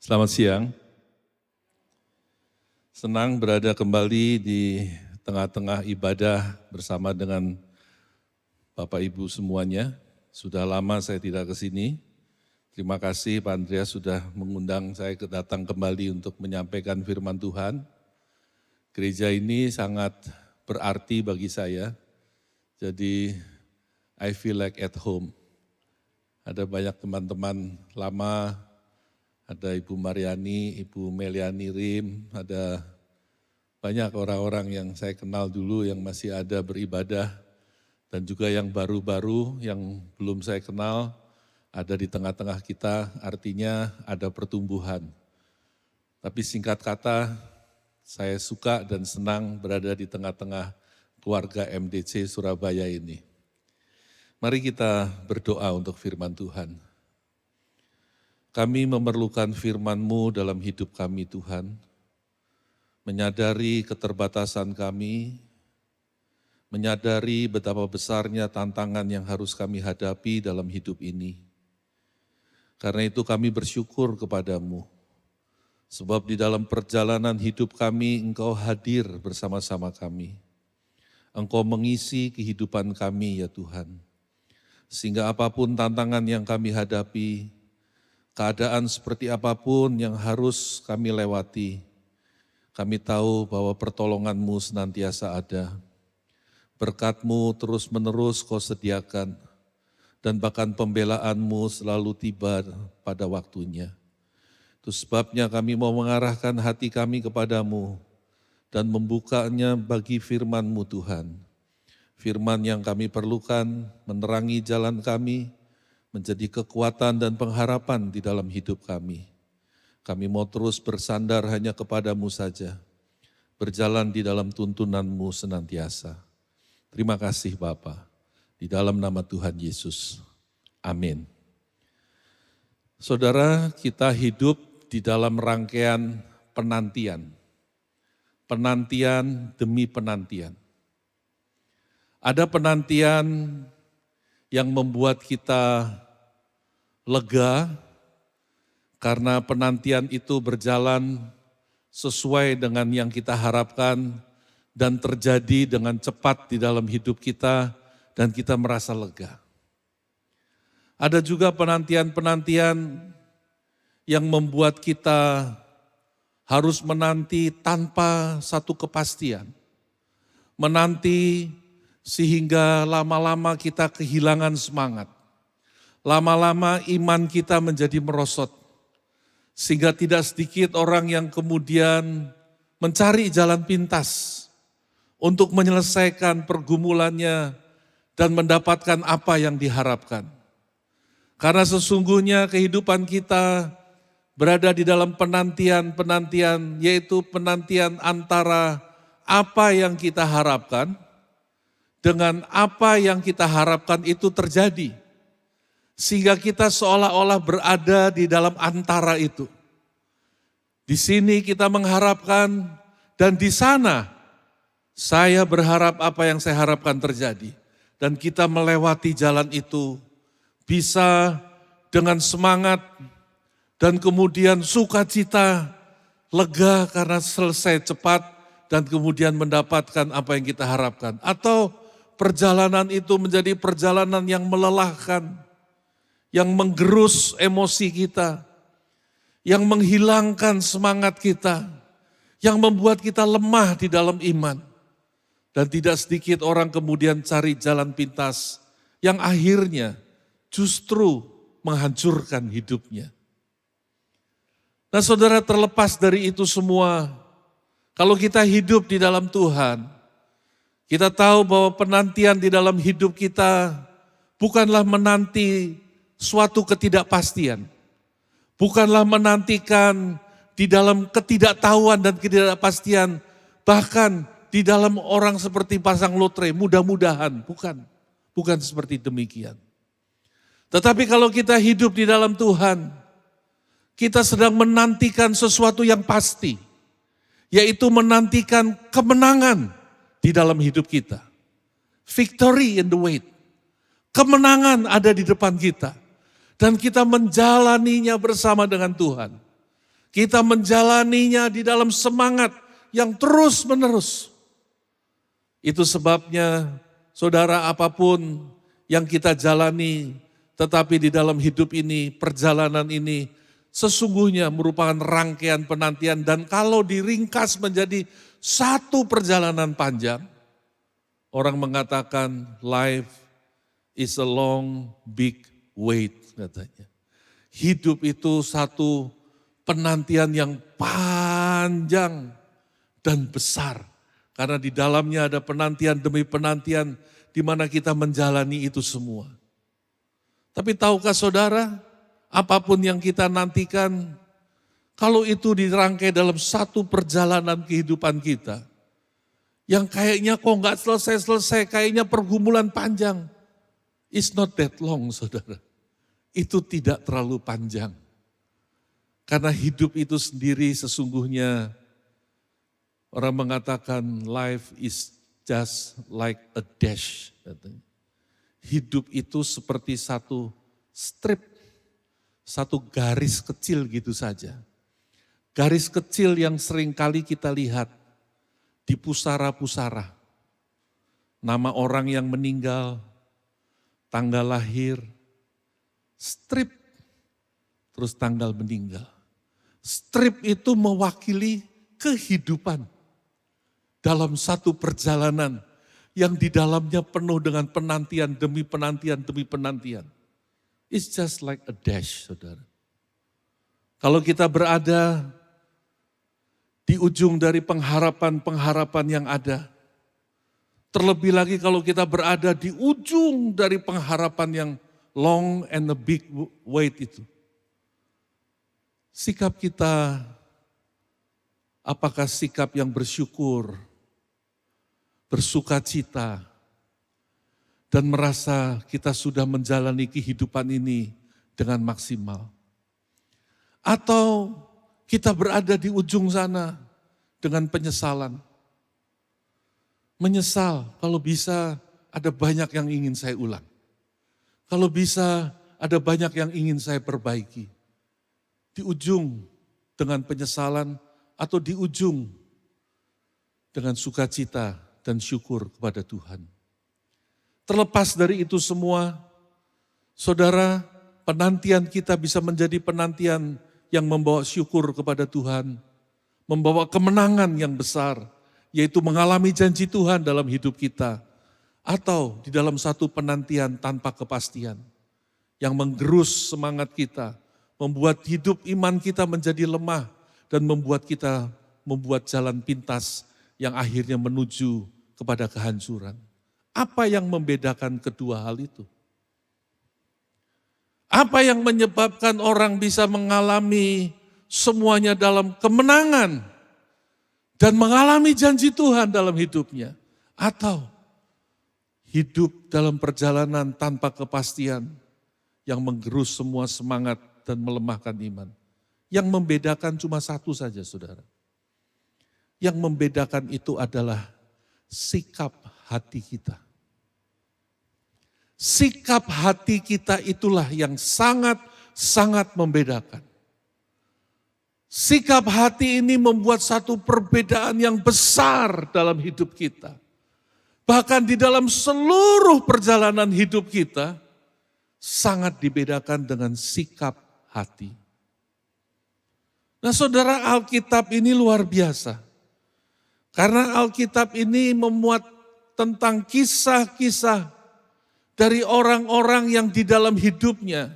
Selamat siang. Senang berada kembali di tengah-tengah ibadah bersama dengan Bapak Ibu semuanya. Sudah lama saya tidak ke sini. Terima kasih Pak Andreas sudah mengundang saya datang kembali untuk menyampaikan firman Tuhan. Gereja ini sangat berarti bagi saya. Jadi I feel like at home. Ada banyak teman-teman lama, ada Ibu Mariani, Ibu Meliani Rim, ada banyak orang-orang yang saya kenal dulu yang masih ada beribadah, dan juga yang baru-baru yang belum saya kenal ada di tengah-tengah kita, artinya ada pertumbuhan. Tapi singkat kata, saya suka dan senang berada di tengah-tengah keluarga MDC Surabaya ini. Mari kita berdoa untuk firman Tuhan. Kami memerlukan firman-Mu dalam hidup kami Tuhan, menyadari keterbatasan kami, menyadari betapa besarnya tantangan yang harus kami hadapi dalam hidup ini. Karena itu kami bersyukur kepadamu, sebab di dalam perjalanan hidup kami Engkau hadir bersama-sama kami. Engkau mengisi kehidupan kami ya Tuhan, sehingga apapun tantangan yang kami hadapi, keadaan seperti apapun yang harus kami lewati, kami tahu bahwa pertolongan-Mu senantiasa ada. Berkat-Mu terus-menerus Kau sediakan, dan bahkan pembelaan-Mu selalu tiba pada waktunya. Itu sebabnya kami mau mengarahkan hati kami kepadamu dan membukanya bagi firman-Mu Tuhan. Firman yang kami perlukan menerangi jalan kami, menjadi kekuatan dan pengharapan di dalam hidup kami. Kami mau terus bersandar hanya kepadamu saja, berjalan di dalam tuntunan-Mu senantiasa. Terima kasih Bapa, di dalam nama Tuhan Yesus. Amin. Saudara, kita hidup di dalam rangkaian penantian. Penantian demi penantian. Ada penantian yang membuat kita lega karena penantian itu berjalan sesuai dengan yang kita harapkan dan terjadi dengan cepat di dalam hidup kita dan kita merasa lega. Ada juga penantian-penantian yang membuat kita harus menanti tanpa satu kepastian. Menanti sehingga lama-lama kita kehilangan semangat. Lama-lama iman kita menjadi merosot. Sehingga tidak sedikit orang yang kemudian mencari jalan pintas untuk menyelesaikan pergumulannya dan mendapatkan apa yang diharapkan. Karena sesungguhnya kehidupan kita berada di dalam penantian-penantian, yaitu penantian antara apa yang kita harapkan dengan apa yang kita harapkan itu terjadi. Sehingga kita seolah-olah berada di dalam antara itu. Di sini kita mengharapkan dan di sana saya berharap apa yang saya harapkan terjadi. Dan kita melewati jalan itu bisa dengan semangat dan kemudian sukacita, lega karena selesai cepat dan kemudian mendapatkan apa yang kita harapkan. Atau perjalanan itu menjadi perjalanan yang melelahkan, yang menggerus emosi kita, yang menghilangkan semangat kita, yang membuat kita lemah di dalam iman. Dan tidak sedikit orang kemudian cari jalan pintas yang akhirnya justru menghancurkan hidupnya. Nah saudara, terlepas dari itu semua, kalau kita hidup di dalam Tuhan, kita tahu bahwa penantian di dalam hidup kita bukanlah menanti suatu ketidakpastian. Bukanlah menantikan di dalam ketidaktahuan dan ketidakpastian. Bahkan di dalam orang seperti pasang lotre, mudah-mudahan. Bukan seperti demikian. Tetapi kalau kita hidup di dalam Tuhan, kita sedang menantikan sesuatu yang pasti. Yaitu menantikan kemenangan di dalam hidup kita. Victory in the wait. Kemenangan ada di depan kita. Dan kita menjalaninya bersama dengan Tuhan. Kita menjalaninya di dalam semangat yang terus-menerus. Itu sebabnya, saudara, apapun yang kita jalani, tetapi di dalam hidup ini, perjalanan ini, sesungguhnya merupakan rangkaian penantian. Dan kalau diringkas menjadi satu perjalanan panjang, orang mengatakan life is a long, big wait, katanya. Hidup itu satu penantian yang panjang dan besar. Karena di dalamnya ada penantian demi penantian di mana kita menjalani itu semua. Tapi tahukah saudara, apapun yang kita nantikan, kalau itu dirangkai dalam satu perjalanan kehidupan kita, yang kayaknya kok nggak selesai-selesai, kayaknya pergumulan panjang. It's not that long, saudara. Itu tidak terlalu panjang. Karena hidup itu sendiri sesungguhnya, orang mengatakan life is just like a dash. Katanya. Hidup itu seperti satu strip, satu garis kecil gitu saja. Garis kecil yang sering kali kita lihat di pusara-pusara. Nama orang yang meninggal, tanggal lahir, strip, terus tanggal meninggal. Strip itu mewakili kehidupan dalam satu perjalanan yang di dalamnya penuh dengan penantian demi penantian demi penantian. It's just like a dash, saudara. Kalau kita berada di ujung dari pengharapan-pengharapan yang ada, terlebih lagi kalau kita berada di ujung dari pengharapan yang long and a big wait itu. Sikap kita, apakah sikap yang bersyukur, bersukacita, dan merasa kita sudah menjalani kehidupan ini dengan maksimal? Atau kita berada di ujung sana dengan penyesalan? Menyesal, kalau bisa ada banyak yang ingin saya ulang. Kalau bisa ada banyak yang ingin saya perbaiki. Di ujung dengan penyesalan atau di ujung dengan sukacita dan syukur kepada Tuhan. Terlepas dari itu semua, saudara, penantian kita bisa menjadi penantian yang membawa syukur kepada Tuhan, membawa kemenangan yang besar, yaitu mengalami janji Tuhan dalam hidup kita, atau di dalam satu penantian tanpa kepastian, yang menggerus semangat kita, membuat hidup iman kita menjadi lemah, dan membuat kita membuat jalan pintas yang akhirnya menuju kepada kehancuran. Apa yang membedakan kedua hal itu? Apa yang menyebabkan orang bisa mengalami semuanya dalam kemenangan dan mengalami janji Tuhan dalam hidupnya? Atau hidup dalam perjalanan tanpa kepastian yang menggerus semua semangat dan melemahkan iman? Yang membedakan cuma satu saja, saudara. Yang membedakan itu adalah sikap hati kita. Sikap hati kita itulah yang sangat-sangat membedakan. Sikap hati ini membuat satu perbedaan yang besar dalam hidup kita. Bahkan di dalam seluruh perjalanan hidup kita, sangat dibedakan dengan sikap hati. Nah, saudara, Alkitab ini luar biasa. Karena Alkitab ini memuat tentang kisah-kisah dari orang-orang yang di dalam hidupnya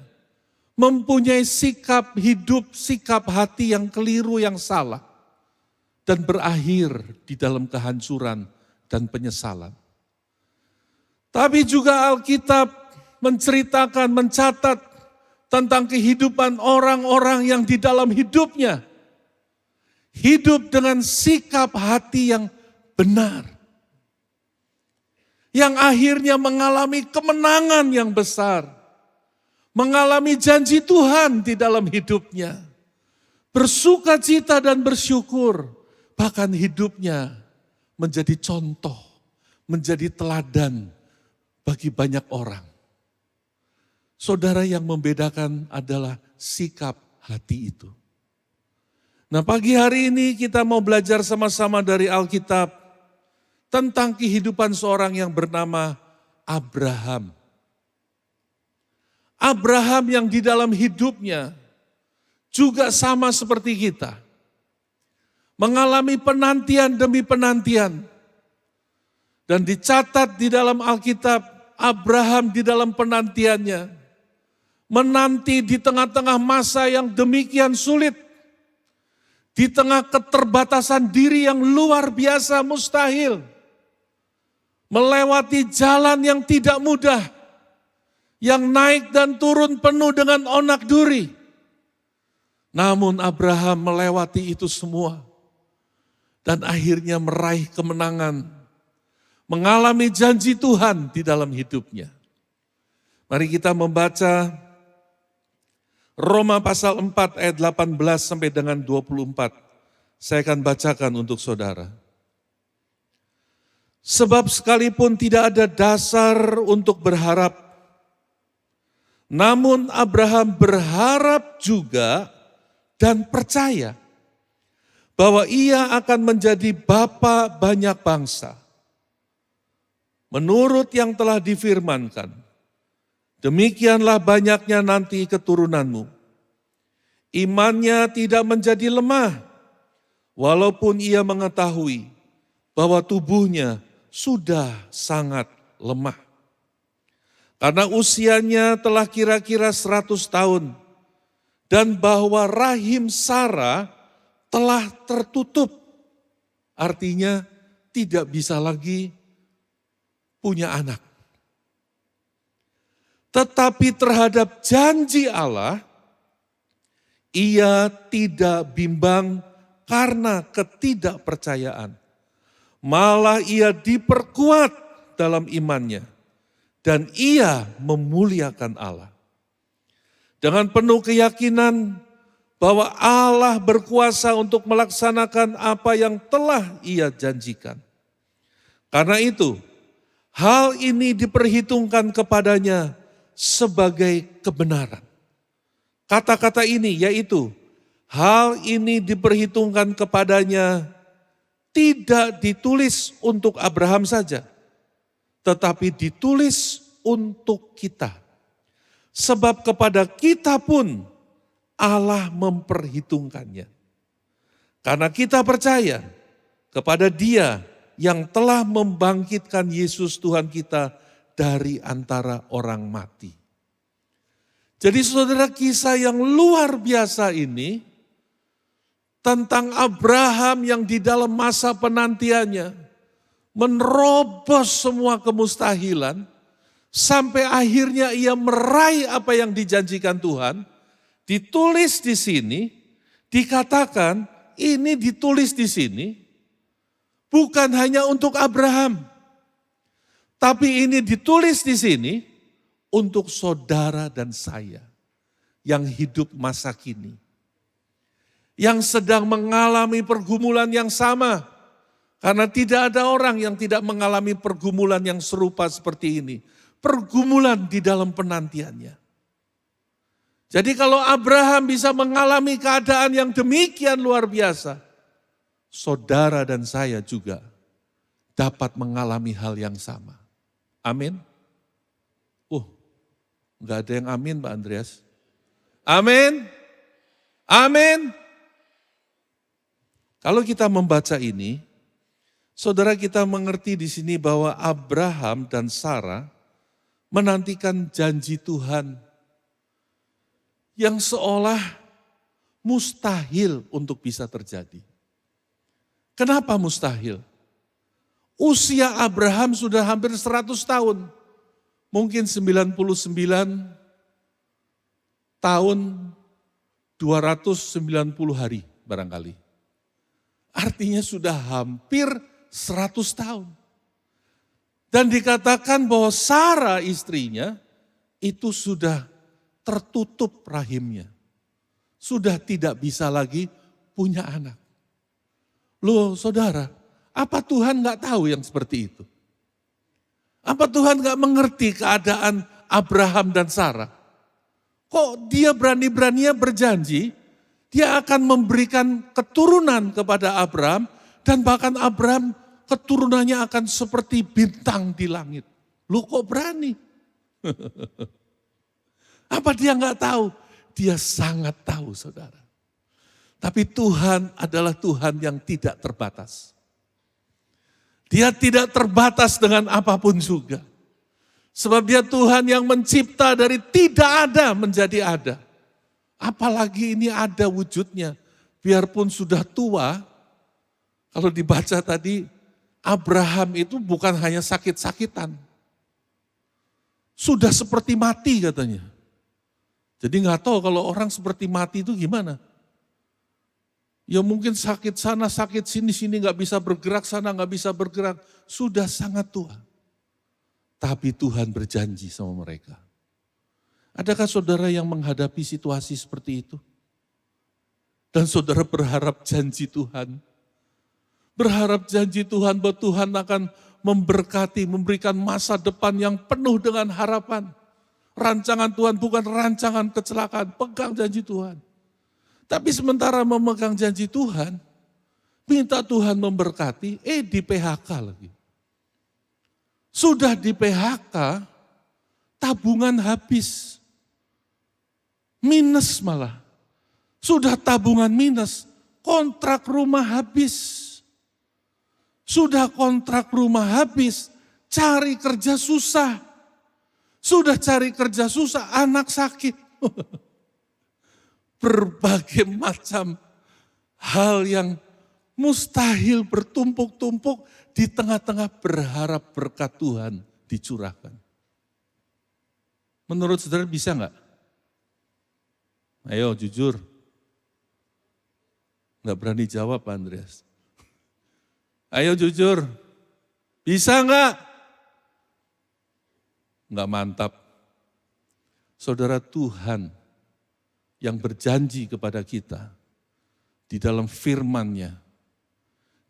mempunyai sikap hidup, sikap hati yang keliru, yang salah. Dan berakhir di dalam kehancuran dan penyesalan. Tapi juga Alkitab menceritakan, mencatat tentang kehidupan orang-orang yang di dalam hidupnya hidup dengan sikap hati yang benar. Yang akhirnya mengalami kemenangan yang besar. Mengalami janji Tuhan di dalam hidupnya. Bersukacita dan bersyukur. Bahkan hidupnya menjadi contoh, menjadi teladan bagi banyak orang. Saudara, yang membedakan adalah sikap hati itu. Nah, pagi hari ini kita mau belajar sama-sama dari Alkitab tentang kehidupan seorang yang bernama Abraham. Abraham yang di dalam hidupnya juga sama seperti kita. Mengalami penantian demi penantian. Dan dicatat di dalam Alkitab, Abraham di dalam penantiannya menanti di tengah-tengah masa yang demikian sulit. Di tengah keterbatasan diri yang luar biasa mustahil. Melewati jalan yang tidak mudah. Yang naik dan turun penuh dengan onak duri. Namun Abraham melewati itu semua. Dan akhirnya meraih kemenangan. Mengalami janji Tuhan di dalam hidupnya. Mari kita membaca Roma pasal 4 ayat 18 sampai dengan 24. Saya akan bacakan untuk saudara. Sebab sekalipun tidak ada dasar untuk berharap, namun Abraham berharap juga dan percaya bahwa ia akan menjadi bapa banyak bangsa. Menurut yang telah difirmankan, demikianlah banyaknya nanti keturunanmu. Imannya tidak menjadi lemah, walaupun ia mengetahui bahwa tubuhnya sudah sangat lemah. Karena usianya telah kira-kira 100 tahun, dan bahwa rahim Sarah telah tertutup. Artinya tidak bisa lagi punya anak. Tetapi terhadap janji Allah, ia tidak bimbang karena ketidakpercayaan. Malah ia diperkuat dalam imannya. Dan ia memuliakan Allah. Dengan penuh keyakinan bahwa Allah berkuasa untuk melaksanakan apa yang telah ia janjikan. Karena itu, hal ini diperhitungkan kepadanya sebagai kebenaran. Kata-kata ini yaitu, hal ini diperhitungkan kepadanya tidak ditulis untuk Abraham saja, tetapi ditulis untuk kita. Sebab kepada kita pun Allah memperhitungkannya. Karena kita percaya kepada Dia yang telah membangkitkan Yesus Tuhan kita dari antara orang mati. Jadi saudara, kisah yang luar biasa ini tentang Abraham yang di dalam masa penantiannya menerobos semua kemustahilan sampai akhirnya ia meraih apa yang dijanjikan Tuhan. Ditulis di sini, dikatakan ini ditulis di sini bukan hanya untuk Abraham. Tapi ini ditulis di sini untuk saudara dan saya yang hidup masa kini. Yang sedang mengalami pergumulan yang sama. Karena tidak ada orang yang tidak mengalami pergumulan yang serupa seperti ini. Pergumulan di dalam penantiannya. Jadi kalau Abraham bisa mengalami keadaan yang demikian luar biasa, saudara dan saya juga dapat mengalami hal yang sama. Amin. Enggak ada yang amin Pak Andreas. Amin. Amin. Kalau kita membaca ini, saudara, kita mengerti di sini bahwa Abraham dan Sarah menantikan janji Tuhan yang seolah mustahil untuk bisa terjadi. Kenapa mustahil? Usia Abraham sudah hampir 100 tahun. Mungkin 99 tahun 290 hari barangkali. Artinya sudah hampir 100 tahun. Dan dikatakan bahwa Sarah istrinya itu sudah tertutup rahimnya. Sudah tidak bisa lagi punya anak. Loh saudara, apa Tuhan gak tahu yang seperti itu? Apa Tuhan gak mengerti keadaan Abraham dan Sarah? Kok dia berani-beraninya berjanji Dia akan memberikan keturunan kepada Abraham dan bahkan Abraham keturunannya akan seperti bintang di langit. Lu kok berani? Apa dia nggak tahu? Dia sangat tahu, saudara. Tapi Tuhan adalah Tuhan yang tidak terbatas. Dia tidak terbatas dengan apapun juga. Sebab dia Tuhan yang mencipta dari tidak ada menjadi ada. Apalagi ini ada wujudnya. Biarpun sudah tua, kalau dibaca tadi, Abraham itu bukan hanya sakit-sakitan. Sudah seperti mati katanya. Jadi nggak tahu kalau orang seperti mati itu gimana. Ya mungkin sakit sana, sakit sini nggak bisa bergerak, sana nggak bisa bergerak. Sudah sangat tua. Tapi Tuhan berjanji sama mereka. Adakah saudara yang menghadapi situasi seperti itu? Dan saudara berharap janji Tuhan. Berharap janji Tuhan bahwa Tuhan akan memberkati, memberikan masa depan yang penuh dengan harapan. Rancangan Tuhan bukan rancangan kecelakaan, pegang janji Tuhan. Tapi sementara memegang janji Tuhan, minta Tuhan memberkati, di PHK lagi. Sudah di PHK, tabungan habis. Minus malah. Sudah tabungan minus, kontrak rumah habis. Sudah kontrak rumah habis, cari kerja susah. Sudah cari kerja susah, anak sakit. Berbagai macam hal yang mustahil bertumpuk-tumpuk di tengah-tengah berharap berkat Tuhan dicurahkan. Menurut saudara bisa enggak? Ayo jujur. Enggak berani jawab Pak Andreas. Ayo jujur. Bisa enggak? Enggak mantap. Saudara, Tuhan yang berjanji kepada kita di dalam firman-Nya,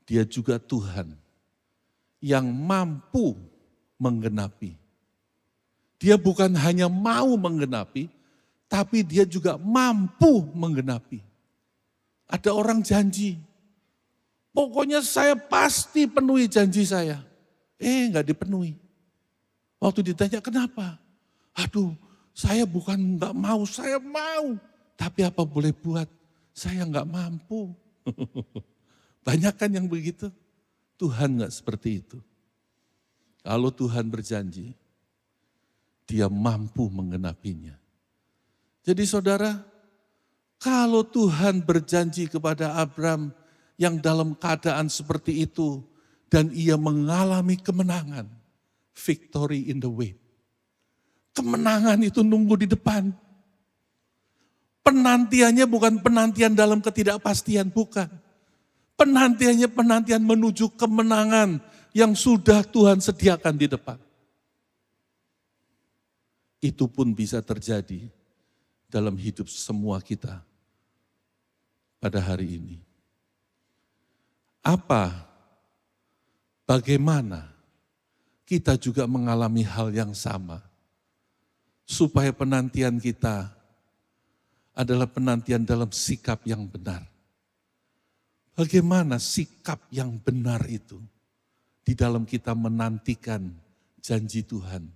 Dia juga Tuhan yang mampu menggenapi. Dia bukan hanya mau menggenapi, tapi dia juga mampu menggenapi. Ada orang janji, pokoknya saya pasti penuhi janji saya. Enggak dipenuhi. Waktu ditanya kenapa? Aduh, saya bukan enggak mau, saya mau. Tapi apa boleh buat? Saya enggak mampu. Banyak kan yang begitu? Tuhan enggak seperti itu. Kalau Tuhan berjanji, Dia mampu menggenapinya. Jadi saudara, kalau Tuhan berjanji kepada Abraham yang dalam keadaan seperti itu dan ia mengalami kemenangan, victory in the way. Kemenangan itu nunggu di depan. Penantiannya bukan penantian dalam ketidakpastian, bukan. Penantiannya penantian menuju kemenangan yang sudah Tuhan sediakan di depan. Itu pun bisa terjadi dalam hidup semua kita pada hari ini. Bagaimana kita juga mengalami hal yang sama, supaya penantian kita adalah penantian dalam sikap yang benar. Bagaimana sikap yang benar itu di dalam kita menantikan janji Tuhan,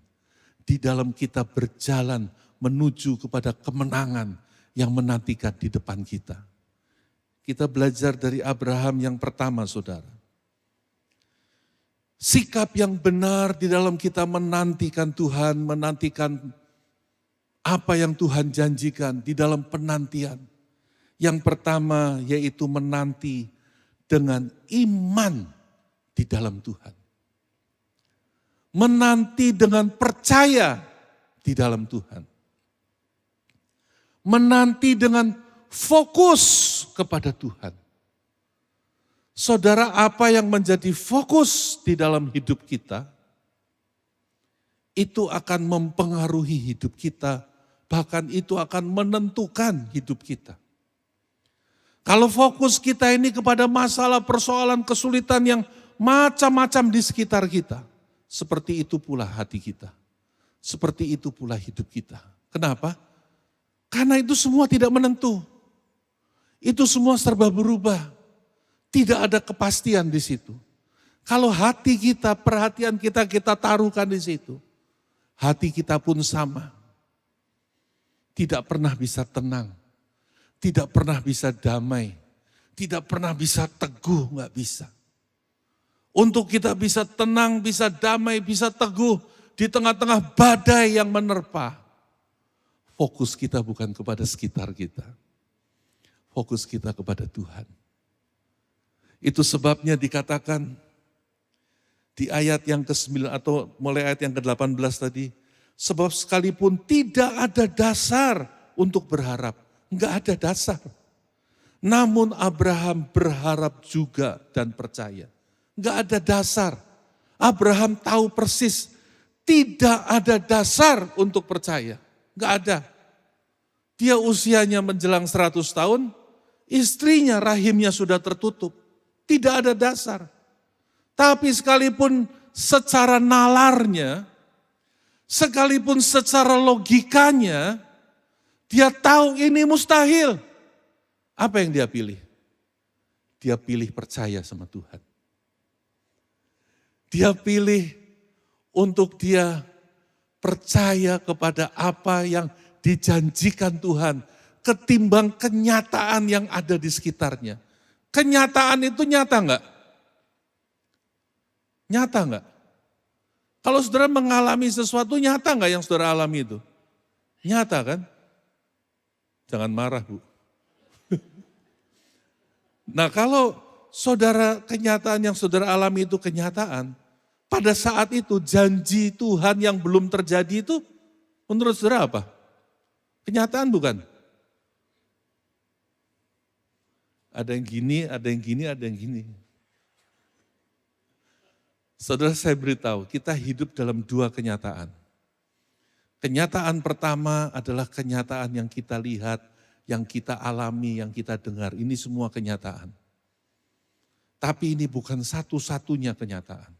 di dalam kita berjalan menuju kepada kemenangan yang menantikan di depan kita. Kita belajar dari Abraham yang pertama, saudara. Sikap yang benar di dalam kita menantikan Tuhan, menantikan apa yang Tuhan janjikan di dalam penantian. Yang pertama yaitu menanti dengan iman di dalam Tuhan. Menanti dengan percaya di dalam Tuhan. Menanti dengan fokus kepada Tuhan. Saudara, apa yang menjadi fokus di dalam hidup kita, itu akan mempengaruhi hidup kita, bahkan itu akan menentukan hidup kita. Kalau fokus kita ini kepada masalah, persoalan, kesulitan yang macam-macam di sekitar kita, seperti itu pula hati kita. Seperti itu pula hidup kita. Kenapa? Karena itu semua tidak menentu. Itu semua serba berubah. Tidak ada kepastian di situ. Kalau hati kita, perhatian kita taruhkan di situ. Hati kita pun sama. Tidak pernah bisa tenang. Tidak pernah bisa damai. Tidak pernah bisa teguh, nggak bisa. Untuk kita bisa tenang, bisa damai, bisa teguh di tengah-tengah badai yang menerpa. Fokus kita bukan kepada sekitar kita. Fokus kita kepada Tuhan. Itu sebabnya dikatakan di ayat yang ke-9 atau mulai ayat yang ke-18 tadi. Sebab sekalipun tidak ada dasar untuk berharap. Enggak ada dasar. Namun Abraham berharap juga dan percaya. Enggak ada dasar. Abraham tahu persis tidak ada dasar untuk percaya. Enggak ada. Dia usianya menjelang 100 tahun, istrinya rahimnya sudah tertutup. Tidak ada dasar. Tapi sekalipun secara nalarnya, sekalipun secara logikanya, dia tahu ini mustahil. Apa yang dia pilih? Dia pilih percaya sama Tuhan. Dia pilih untuk dia percaya kepada apa yang dijanjikan Tuhan ketimbang kenyataan yang ada di sekitarnya. Kenyataan itu nyata enggak? Nyata enggak? Kalau saudara mengalami sesuatu, nyata enggak yang saudara alami itu? Nyata kan? Jangan marah, Bu. Nah, kalau saudara kenyataan yang saudara alami itu kenyataan, pada saat itu janji Tuhan yang belum terjadi itu menurut saudara apa? Kenyataan bukan? Ada yang gini, ada yang gini, ada yang gini. Saudara, saya beritahu, kita hidup dalam dua kenyataan. Kenyataan pertama adalah kenyataan yang kita lihat, yang kita alami, yang kita dengar. Ini semua kenyataan. Tapi ini bukan satu-satunya kenyataan.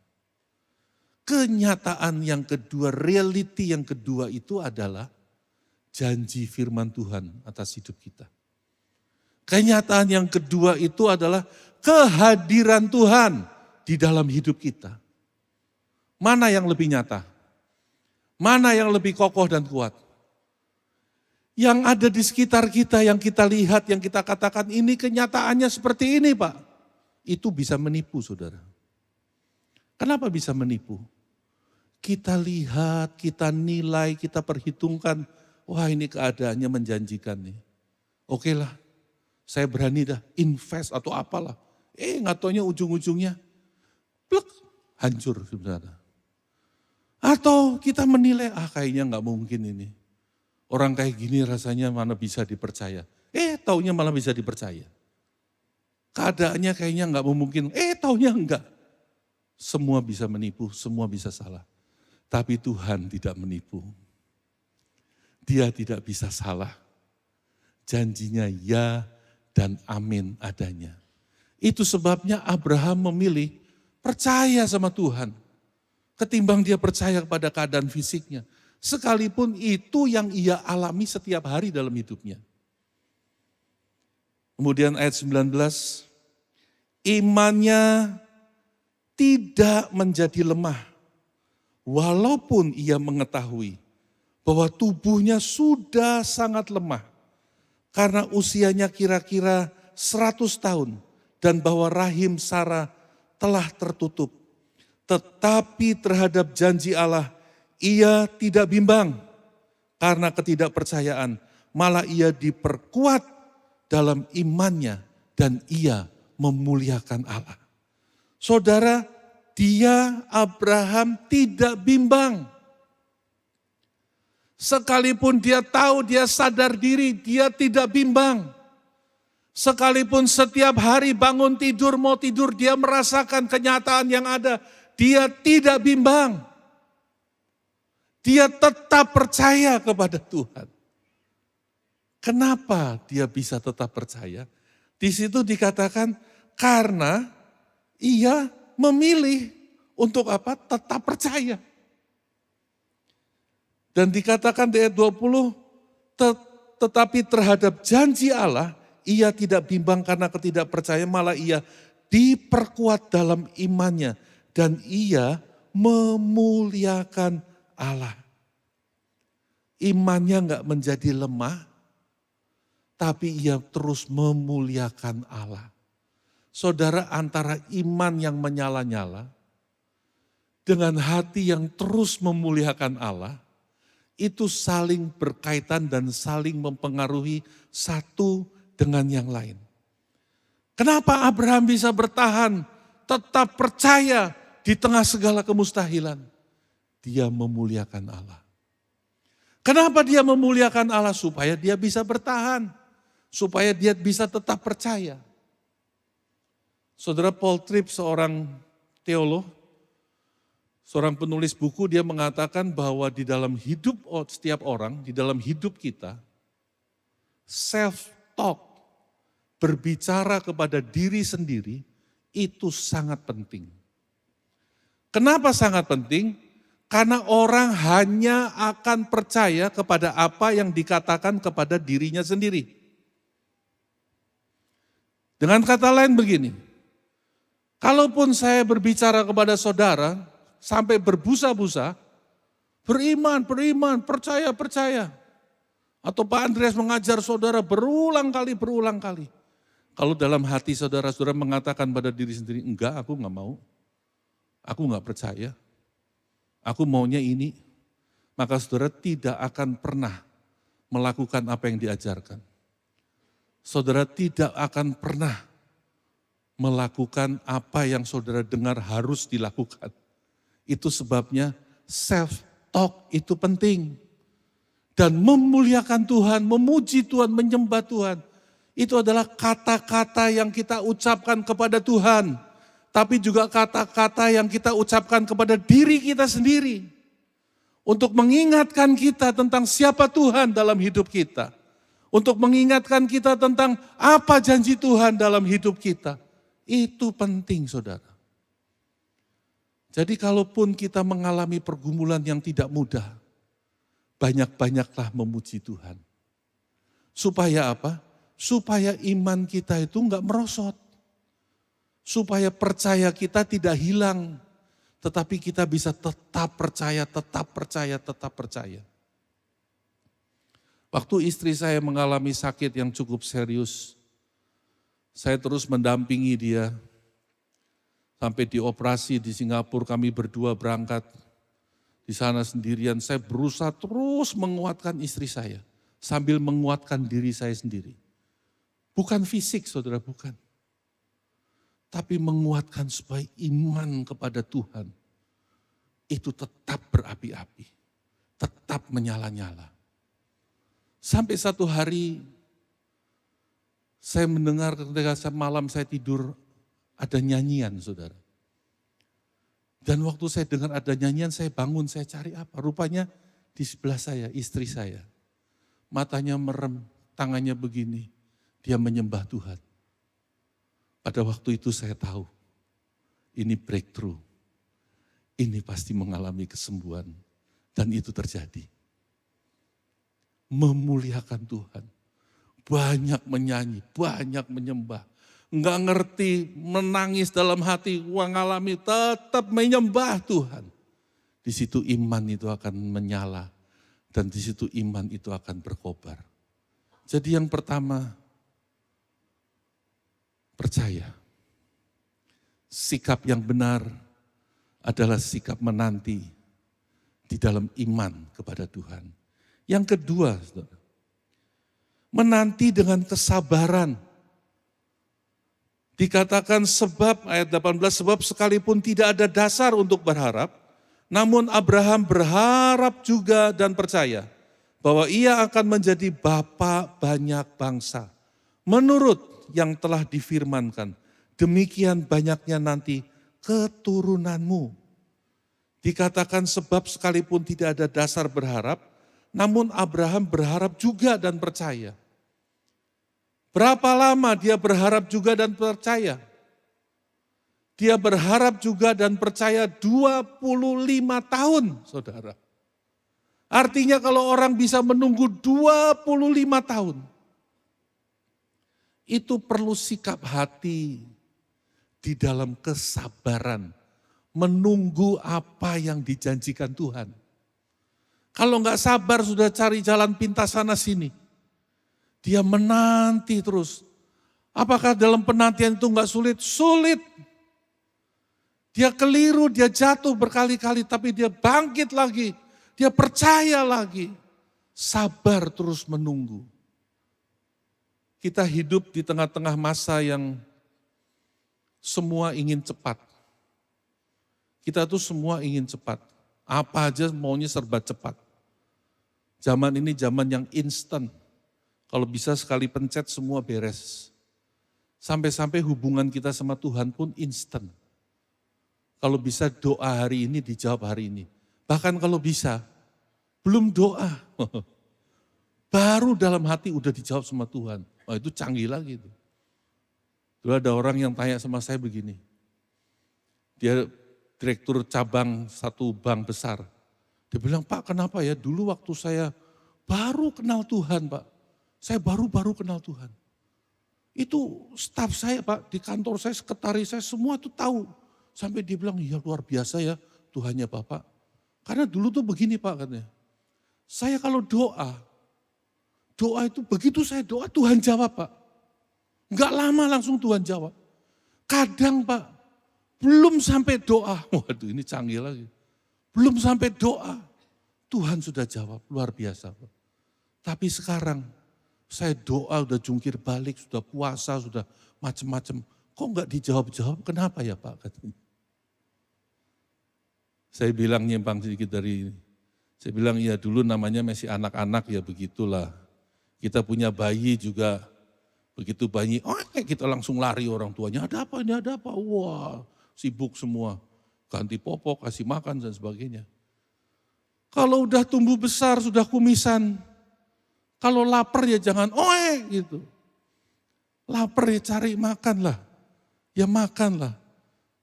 Kenyataan yang kedua, reality yang kedua itu adalah janji firman Tuhan atas hidup kita. Kenyataan yang kedua itu adalah kehadiran Tuhan di dalam hidup kita. Mana yang lebih nyata? Mana yang lebih kokoh dan kuat? Yang ada di sekitar kita, yang kita lihat, yang kita katakan ini kenyataannya seperti ini Pak. Itu bisa menipu saudara. Kenapa bisa menipu? Kita lihat, kita nilai, kita perhitungkan. Wah ini keadaannya menjanjikan nih. Oke lah, saya berani dah invest atau apalah. Nggak taunya ujung-ujungnya plek, hancur sebenarnya. Atau kita menilai, kayaknya nggak mungkin ini. Orang kayak gini rasanya mana bisa dipercaya. Taunya malah bisa dipercaya. Keadaannya kayaknya nggak mungkin. Taunya enggak. Semua bisa menipu, semua bisa salah. Tapi Tuhan tidak menipu. Dia tidak bisa salah. Janjinya ya dan amin adanya. Itu sebabnya Abraham memilih percaya sama Tuhan. Ketimbang dia percaya kepada keadaan fisiknya. Sekalipun itu yang ia alami setiap hari dalam hidupnya. Kemudian ayat 19, imannya tidak menjadi lemah. Walaupun ia mengetahui bahwa tubuhnya sudah sangat lemah. Karena usianya kira-kira 100 tahun. Dan bahwa rahim Sarah telah tertutup. Tetapi terhadap janji Allah, ia tidak bimbang karena ketidakpercayaan, malah ia diperkuat dalam imannya dan ia memuliakan Allah. Saudara, dia Abraham tidak bimbang. Sekalipun dia tahu, dia sadar diri, dia tidak bimbang. Sekalipun setiap hari bangun tidur, mau tidur, dia merasakan kenyataan yang ada, dia tidak bimbang. Dia tetap percaya kepada Tuhan. Kenapa dia bisa tetap percaya? Di situ dikatakan karena ia memilih untuk apa? Tetap percaya. Dan dikatakan di ayat 20, tetapi terhadap janji Allah Ia tidak bimbang karena ketidakpercayaan, malah ia diperkuat dalam imannya. Dan ia memuliakan Allah. Imannya enggak menjadi lemah, tapi ia terus memuliakan Allah. Saudara, antara iman yang menyala-nyala dengan hati yang terus memuliakan Allah, itu saling berkaitan dan saling mempengaruhi satu dengan yang lain. Kenapa Abraham bisa bertahan, tetap percaya di tengah segala kemustahilan? Dia memuliakan Allah. Kenapa dia memuliakan Allah? Supaya dia bisa bertahan, supaya dia bisa tetap percaya. Saudara, Paul Tripp, seorang teolog, seorang penulis buku, dia mengatakan bahwa di dalam hidup setiap orang, di dalam hidup kita, self-talk, berbicara kepada diri sendiri, itu sangat penting. Kenapa sangat penting? Karena orang hanya akan percaya kepada apa yang dikatakan kepada dirinya sendiri. Dengan kata lain begini, kalaupun saya berbicara kepada saudara, sampai berbusa-busa, beriman, percaya. Atau Pak Andreas mengajar saudara berulang kali. Kalau dalam hati saudara-saudara mengatakan pada diri sendiri, enggak, aku enggak mau. Aku enggak percaya. Aku maunya ini. Maka saudara tidak akan pernah melakukan apa yang diajarkan. Saudara tidak akan pernah melakukan apa yang saudara dengar harus dilakukan. Itu sebabnya self-talk itu penting. Dan memuliakan Tuhan, memuji Tuhan, menyembah Tuhan. Itu adalah kata-kata yang kita ucapkan kepada Tuhan. Tapi juga kata-kata yang kita ucapkan kepada diri kita sendiri. Untuk mengingatkan kita tentang siapa Tuhan dalam hidup kita. Untuk mengingatkan kita tentang apa janji Tuhan dalam hidup kita. Itu penting, saudara. Jadi kalaupun kita mengalami pergumulan yang tidak mudah, banyak-banyaklah memuji Tuhan. Supaya apa? Supaya iman kita itu enggak merosot. Supaya percaya kita tidak hilang. Tetapi kita bisa tetap percaya. Waktu istri saya mengalami sakit yang cukup serius, saya terus mendampingi dia. Sampai dioperasi di Singapura, kami berdua berangkat. Di sana sendirian, saya berusaha terus menguatkan istri saya. Sambil menguatkan diri saya sendiri. Bukan fisik, saudara, bukan. Tapi menguatkan supaya iman kepada Tuhan itu tetap berapi-api. Tetap menyala-nyala. Sampai satu hari saya mendengar ketika malam saya tidur ada nyanyian, saudara. Dan waktu saya dengar ada nyanyian, saya bangun, saya cari apa. Rupanya di sebelah saya, istri saya. Matanya merem, tangannya begini. Dia menyembah Tuhan. Pada waktu itu saya tahu, ini breakthrough. Ini pasti mengalami kesembuhan. Dan itu terjadi. Memuliakan Tuhan. Banyak menyanyi, banyak menyembah. Enggak ngerti, menangis dalam hati, mengalami tetap menyembah Tuhan. Di situ iman itu akan menyala. Dan di situ iman itu akan berkobar. Jadi yang pertama, percaya. Sikap yang benar adalah sikap menanti di dalam iman kepada Tuhan. Yang kedua, menanti dengan kesabaran. Dikatakan sebab, ayat 18, sebab sekalipun tidak ada dasar untuk berharap, namun Abraham berharap juga dan percaya bahwa ia akan menjadi bapa banyak bangsa. Menurut yang telah difirmankan, demikian banyaknya nanti keturunanmu. Dikatakan sebab sekalipun tidak ada dasar berharap, namun Abraham berharap juga dan percaya. Berapa lama dia berharap juga dan percaya? Dia berharap juga dan percaya 25 tahun, saudara. Artinya kalau orang bisa menunggu 25 tahun, itu perlu sikap hati di dalam kesabaran, menunggu apa yang dijanjikan Tuhan. Kalau nggak sabar sudah cari jalan pintas sana sini, dia menanti terus. Apakah dalam penantian itu nggak sulit? Sulit. Dia keliru, dia jatuh berkali-kali, tapi dia bangkit lagi. Dia percaya lagi. Sabar terus menunggu. Kita hidup di tengah-tengah masa yang semua ingin cepat. Kita tuh semua ingin cepat. Apa aja maunya serba cepat. Zaman ini zaman yang instan. Kalau bisa sekali pencet semua beres. Sampai-sampai hubungan kita sama Tuhan pun instan. Kalau bisa doa hari ini dijawab hari ini. Bahkan kalau bisa, belum doa. Baru dalam hati udah dijawab sama Tuhan. Oh, itu canggih lagi itu. Dulu ada orang yang tanya sama saya begini. Dia direktur cabang satu bank besar. Dia bilang, Pak kenapa ya dulu waktu saya baru kenal Tuhan Pak. Saya baru-baru kenal Tuhan. Itu staf saya Pak, di kantor saya, sekretaris saya semua tuh tahu. Sampai dia bilang, ya luar biasa ya Tuhannya Bapak. Karena dulu tuh begini Pak katanya. Saya kalau doa itu begitu saya doa Tuhan jawab Pak. Enggak lama langsung Tuhan jawab. Kadang Pak, belum sampai doa. Waduh ini canggih lagi. Belum sampai doa, Tuhan sudah jawab, luar biasa Pak. Tapi sekarang saya doa udah jungkir balik, sudah puasa, sudah macam-macam. Kok enggak dijawab-jawab, kenapa ya Pak katanya. Saya bilang nyimpang sedikit dari ini. Saya bilang ya dulu namanya masih anak-anak ya begitulah. Kita punya bayi juga, begitu bayi, kita langsung lari orang tuanya. Ada apa ini, ada apa? Wah sibuk semua. Ganti popok, kasih makan dan sebagainya. Kalau udah tumbuh besar, sudah kumisan. Kalau lapar ya jangan gitu. Lapar ya cari makan lah. Ya makan lah.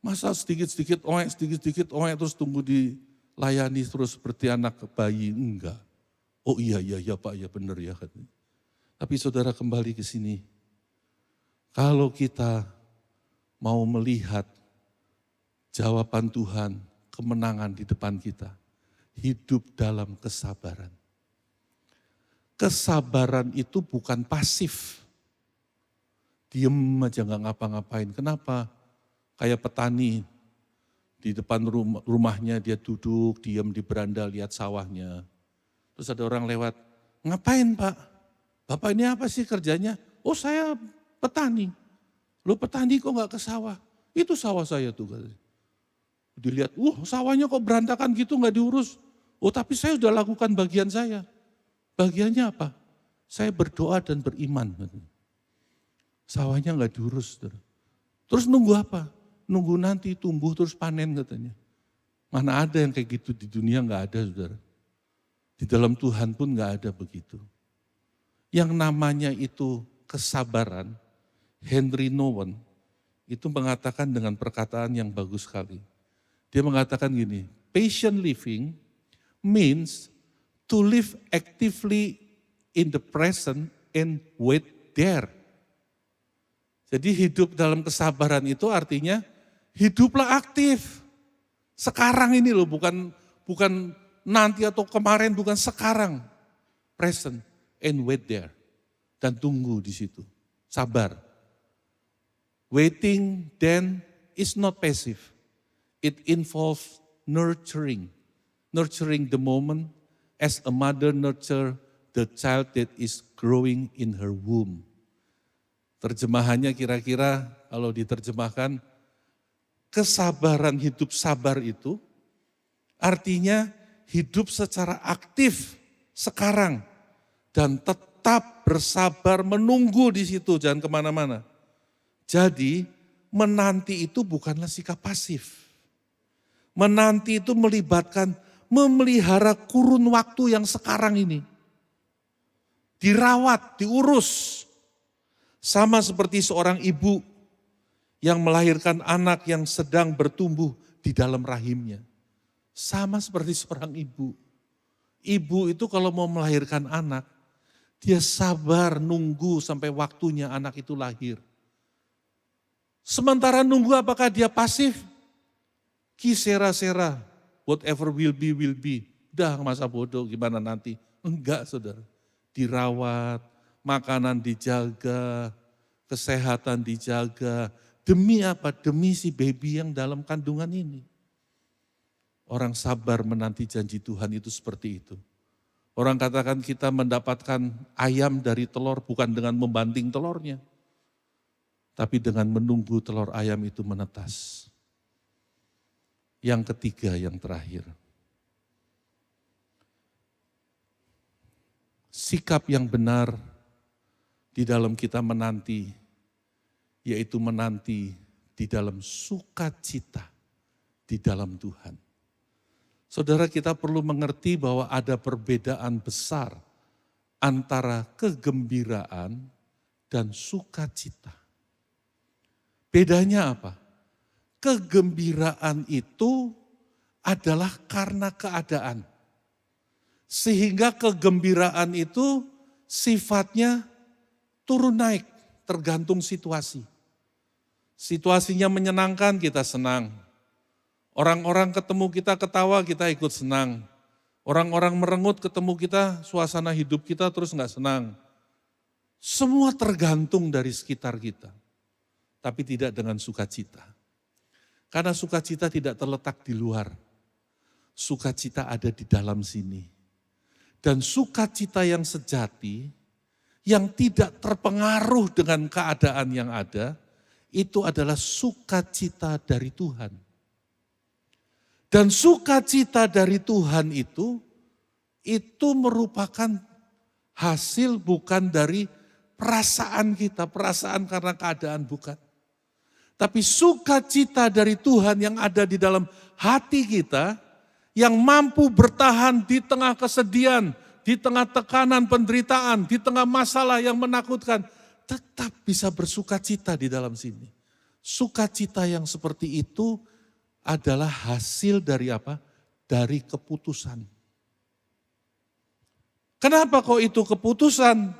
Masa sedikit-sedikit sedikit-sedikit terus tunggu dilayani terus seperti anak bayi, enggak. Oh iya Pak, ya benar ya katanya. Tapi saudara kembali ke sini. Kalau kita mau melihat jawaban Tuhan, kemenangan di depan kita, hidup dalam kesabaran. Kesabaran itu bukan pasif. Diem aja nggak ngapa-ngapain. Kenapa? Kayak petani di depan rumahnya dia duduk, diam di beranda lihat sawahnya. Terus ada orang lewat, ngapain Pak? Bapak ini apa sih kerjanya? Oh saya petani. Lo petani kok nggak ke sawah? Itu sawah saya tuh. Dilihat, sawahnya kok berantakan gitu nggak diurus. Oh tapi saya sudah lakukan bagian saya. Bagiannya apa? Saya berdoa dan beriman. Sawahnya nggak diurus. Terus nunggu apa? Nunggu nanti tumbuh terus panen katanya. Mana ada yang kayak gitu di dunia, nggak ada saudara. Di dalam Tuhan pun nggak ada begitu. Yang namanya itu kesabaran, Henry Nouwen itu mengatakan dengan perkataan yang bagus sekali. Dia mengatakan gini, patient living means to live actively in the present and wait there. Jadi hidup dalam kesabaran itu artinya hiduplah aktif. Sekarang ini loh, bukan nanti atau kemarin, bukan sekarang. Present and wait there. Dan tunggu di situ. Sabar. Waiting then is not passive. It involves nurturing. Nurturing the moment as a mother nurture the child that is growing in her womb. Terjemahannya kira-kira kalau diterjemahkan, kesabaran hidup sabar itu artinya hidup secara aktif sekarang dan tetap bersabar menunggu di situ, jangan kemana-mana. Jadi menanti itu bukanlah sikap pasif. Menanti itu melibatkan memelihara kurun waktu yang sekarang ini. Dirawat, diurus. Sama seperti seorang ibu yang melahirkan anak yang sedang bertumbuh di dalam rahimnya. Sama seperti seorang ibu. Ibu itu kalau mau melahirkan anak, Dia sabar nunggu sampai waktunya anak itu lahir. Sementara nunggu apakah dia pasif? Kisera-sera, whatever will be. Udah masa bodoh gimana nanti. Enggak saudara, dirawat, makanan dijaga, kesehatan dijaga. Demi apa? Demi si baby yang dalam kandungan ini. Orang sabar menanti janji Tuhan itu seperti itu. Orang katakan kita mendapatkan ayam dari telur bukan dengan membanting telurnya. Tapi dengan menunggu telur ayam itu menetas. Yang ketiga, yang terakhir. Sikap yang benar di dalam kita menanti, yaitu menanti di dalam sukacita di dalam Tuhan. Saudara, kita perlu mengerti bahwa ada perbedaan besar antara kegembiraan dan sukacita. Bedanya apa? Kegembiraan itu adalah karena keadaan. Sehingga kegembiraan itu sifatnya turun naik, tergantung situasi. Situasinya menyenangkan, kita senang. Orang-orang ketemu kita ketawa, kita ikut senang. Orang-orang merengut ketemu kita, suasana hidup kita terus enggak senang. Semua tergantung dari sekitar kita. Tapi tidak dengan sukacita. Karena sukacita tidak terletak di luar. Sukacita ada di dalam sini. Dan sukacita yang sejati, yang tidak terpengaruh dengan keadaan yang ada, itu adalah sukacita dari Tuhan. Dan sukacita dari Tuhan itu merupakan hasil bukan dari perasaan kita, perasaan karena keadaan bukan. Tapi sukacita dari Tuhan yang ada di dalam hati kita, yang mampu bertahan di tengah kesedihan, di tengah tekanan penderitaan, di tengah masalah yang menakutkan, tetap bisa bersukacita di dalam sini. Sukacita yang seperti itu adalah hasil dari apa? Dari keputusan. Kenapa kok itu keputusan?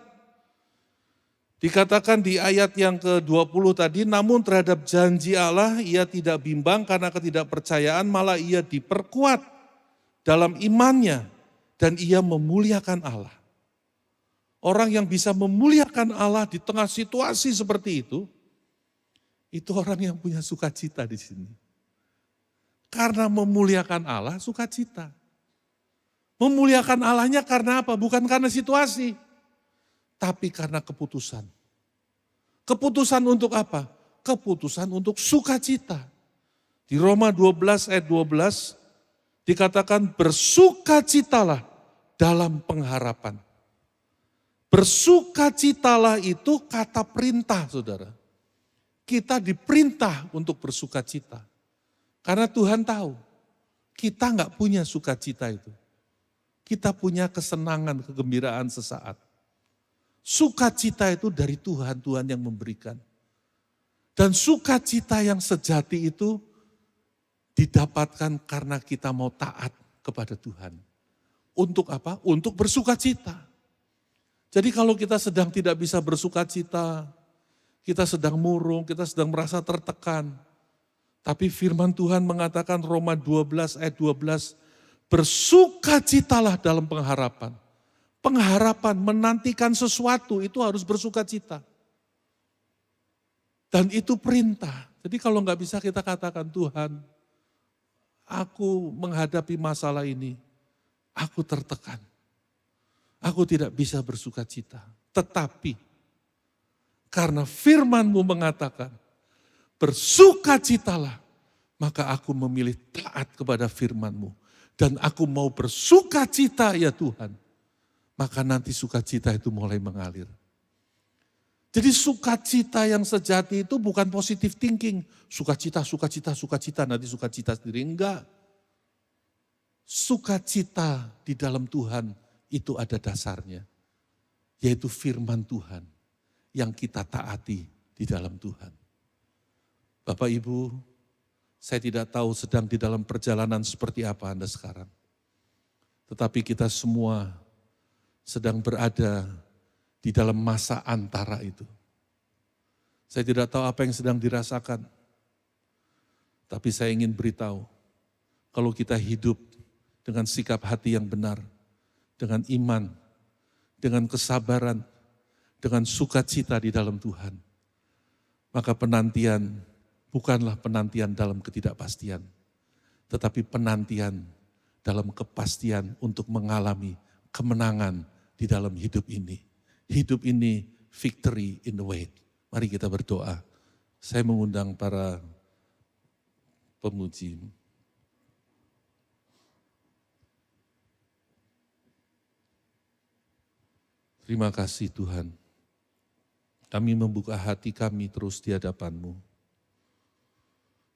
Dikatakan di ayat yang ke-20 tadi, namun terhadap janji Allah ia tidak bimbang karena ketidakpercayaan, malah ia diperkuat dalam imannya dan ia memuliakan Allah. Orang yang bisa memuliakan Allah di tengah situasi seperti itu orang yang punya sukacita di sini. Karena memuliakan Allah, sukacita. Memuliakan Allahnya karena apa? Bukan karena situasi, tapi karena keputusan. Keputusan untuk apa? Keputusan untuk sukacita. Di Roma 12 ayat 12 dikatakan bersukacitalah dalam pengharapan. Bersukacitalah itu kata perintah, saudara. Kita diperintah untuk bersukacita. Karena Tuhan tahu, kita nggak punya sukacita itu. Kita punya kesenangan, kegembiraan sesaat. Sukacita itu dari Tuhan, Tuhan yang memberikan. Dan sukacita yang sejati itu didapatkan karena kita mau taat kepada Tuhan. Untuk apa? Untuk bersukacita. Jadi kalau kita sedang tidak bisa bersukacita, kita sedang murung, kita sedang merasa tertekan. Tapi firman Tuhan mengatakan Roma 12 ayat 12, bersukacitalah dalam pengharapan. Pengharapan menantikan sesuatu itu harus bersukacita. Dan itu perintah. Jadi kalau nggak bisa kita katakan Tuhan, aku menghadapi masalah ini, aku tertekan. Aku tidak bisa bersukacita. Tetapi karena firman-Mu mengatakan, bersukacitalah, maka aku memilih taat kepada firman-Mu. Dan aku mau bersukacita ya Tuhan. Maka nanti sukacita itu mulai mengalir. Jadi sukacita yang sejati itu bukan positive thinking. Sukacita, nanti sukacita sendiri. Enggak. Sukacita di dalam Tuhan itu ada dasarnya. Yaitu firman Tuhan yang kita taati di dalam Tuhan. Bapak Ibu, saya tidak tahu sedang di dalam perjalanan seperti apa Anda sekarang. Tetapi kita semua sedang berada di dalam masa antara itu. Saya tidak tahu apa yang sedang dirasakan, tapi saya ingin beritahu, kalau kita hidup dengan sikap hati yang benar, dengan iman, dengan kesabaran, dengan sukacita di dalam Tuhan, maka penantian bukanlah penantian dalam ketidakpastian, tetapi penantian dalam kepastian untuk mengalami kemenangan di dalam hidup ini. Hidup ini victory in the wait. Mari kita berdoa. Saya mengundang para pemuji. Terima kasih Tuhan. Kami membuka hati kami terus di hadapan-Mu.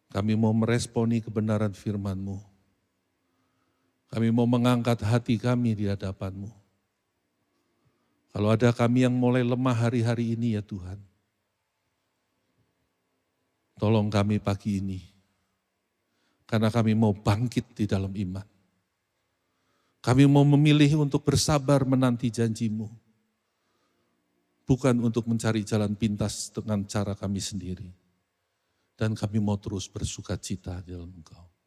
Kami mau meresponi kebenaran firman-Mu. Kami mau mengangkat hati kami di hadapan-Mu. Kalau ada kami yang mulai lemah hari-hari ini ya Tuhan, tolong kami pagi ini, karena kami mau bangkit di dalam iman. Kami mau memilih untuk bersabar menanti janji-Mu, bukan untuk mencari jalan pintas dengan cara kami sendiri. Dan kami mau terus bersuka cita di dalam Engkau.